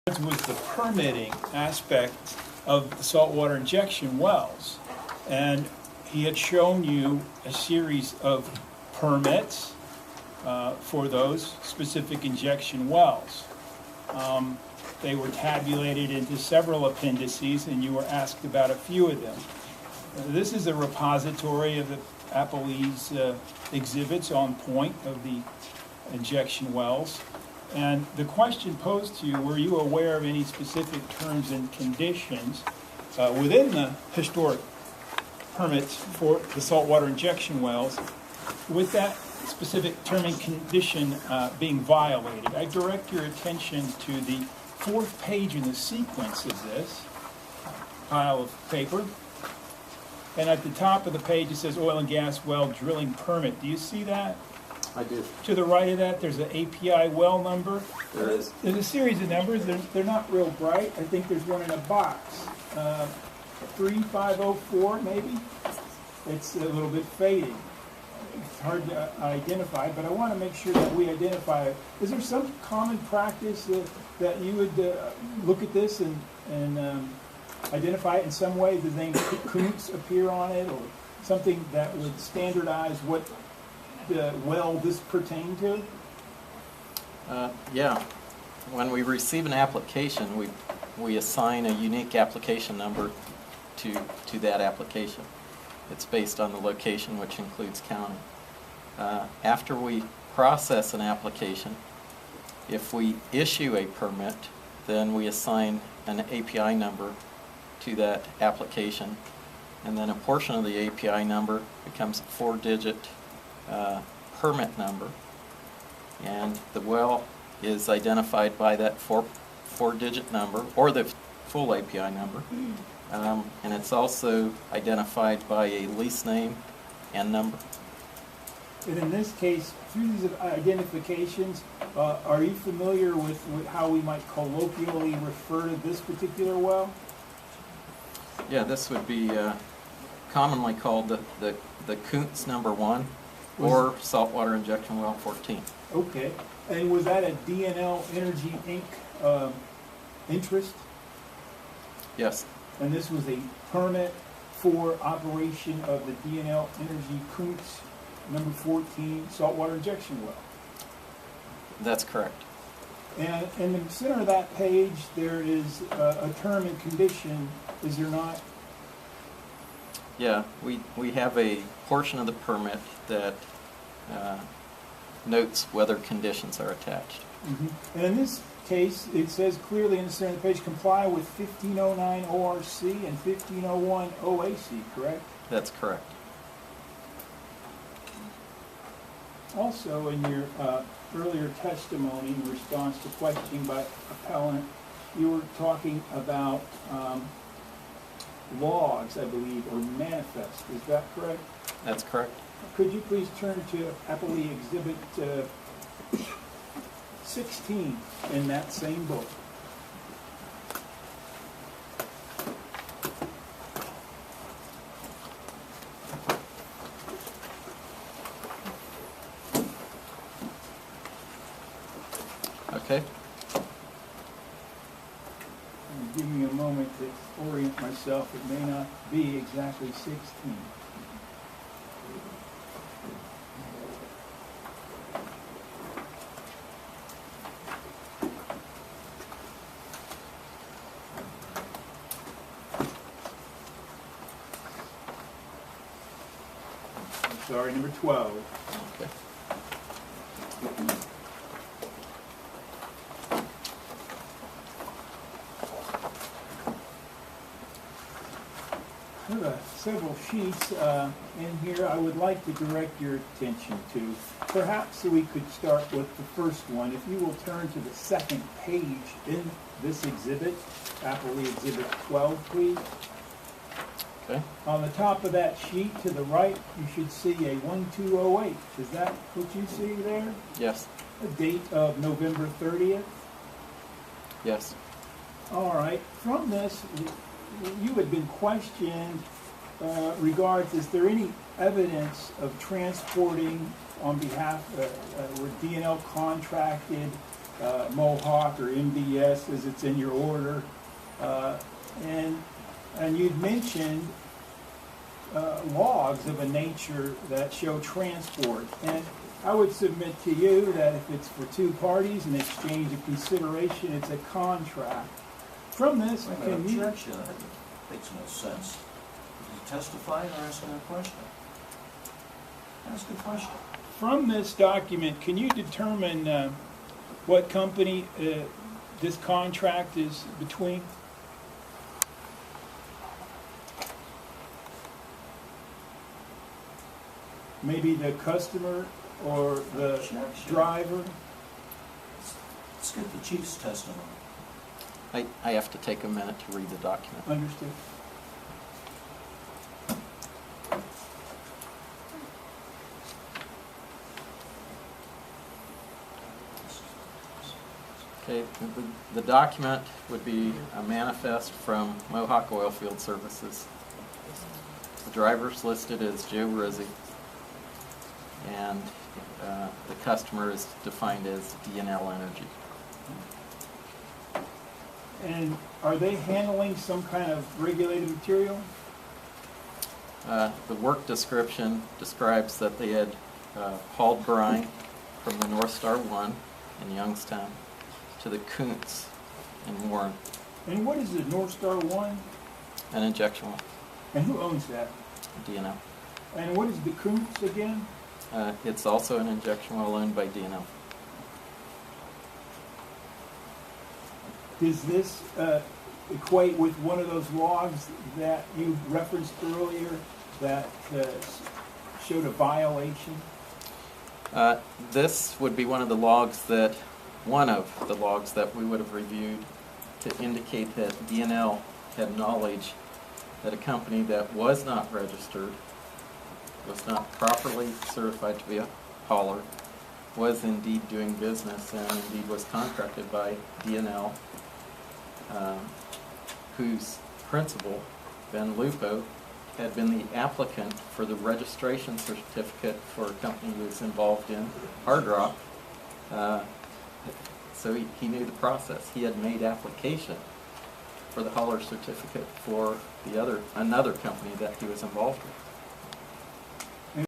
was the permitting aspect of the saltwater injection wells. And he had shown you a series of permits for those specific injection wells. They were tabulated into several appendices, and you were asked about a few of them. This is a repository of the Applebee's exhibits on point of the injection wells. And the question posed to you, were you aware of any specific terms and conditions within the historic permits for the saltwater injection wells with that specific term and condition being violated? I direct your attention to the fourth page in the sequence of this pile of paper. And at the top of the page it says oil and gas well drilling permit. Do you see that? I do. To the right of that, there's an API well number. There is. There's a series of numbers. They're not real bright. I think there's one in a box. 3504, maybe? It's a little bit fading. It's hard to identify, but I want to make sure that we identify it. Is there some common practice that you would look at this and identify it in some way? Does the name Kuntz appear on it, or something that would standardize what the well this pertained to? Yeah. When we receive an application, we assign a unique application number to that application. It's based on the location, which includes county. After we process an application, if we issue a permit, then we assign an API number to that application, and then a portion of the API number becomes a four-digit permit number, and the well is identified by that four-digit number, or the full API number, and it's also identified by a lease name and number. And in this case, through these identifications, are you familiar with how we might colloquially refer to this particular well? Yeah, this would be commonly called the Kuntz number 1 or saltwater injection well 14. Okay. And was that a D&L Energy Inc. Interest? Yes. And this was a permit for operation of the D&L Energy Kuntz number 14 saltwater injection well? That's correct. And in the center of that page, there is a term and condition, is there not? Yeah, we have a portion of the permit that notes whether conditions are attached. Mm-hmm. And in this case, it says clearly in the center of the page, comply with 1509 ORC and 1501 OAC, correct? That's correct. Also, in your earlier testimony in response to questioning by appellant, you were talking about logs, I believe, or manifest. Is that correct? That's correct. Could you please turn to Appellee Exhibit 16 in that same book? Okay. Give me a moment to orient myself. It may not be exactly 16. Sorry, number 12. Okay. There are several sheets in here I would like to direct your attention to. Perhaps we could start with the first one. If you will turn to the second page in this exhibit, Appellee Exhibit 12, please. Okay. On the top of that sheet to the right, you should see a 1208. Is that what you see there? Yes. A date of November 30th? Yes. All right. From this, you had been questioned regards, is there any evidence of transporting on behalf, where D&L contracted Mohawk or MBS as it's in your order. And you'd mentioned logs of a nature that show transport. And I would submit to you that if it's for two parties in exchange of consideration, it's a contract. From this, Wait a can minute, you... objection, that makes no sense. Is he testifying or asking a question? Ask a question. From this document, can you determine what company this contract is between? Maybe the customer or the Objection. driver? Let's get the chief's testimony. I have to take a minute to read the document. Understood. Okay, the document would be a manifest from Mohawk Oilfield Services. The driver's listed as Joe Rizzi, and the customer is defined as D&L Energy. And are they handling some kind of regulated material? The work description describes that they had hauled brine from the North Star 1 in Youngstown to the Kuntz in Warren, And what is the North Star 1? an injection well, And who owns that? D&L. And what is the Kuntz again? It's also an injection well owned by D&L. Does this equate with one of those logs that you referenced earlier that showed a violation? This would be one of the logs that we would have reviewed to indicate that D&L had knowledge that a company that was not registered, was not properly certified to be a hauler, was indeed doing business and indeed was contracted by D&L, whose principal, Ben Lupo, had been the applicant for the registration certificate for a company who was involved in hard rock. So he knew the process. He had made application for the hauler certificate for another company that he was involved with.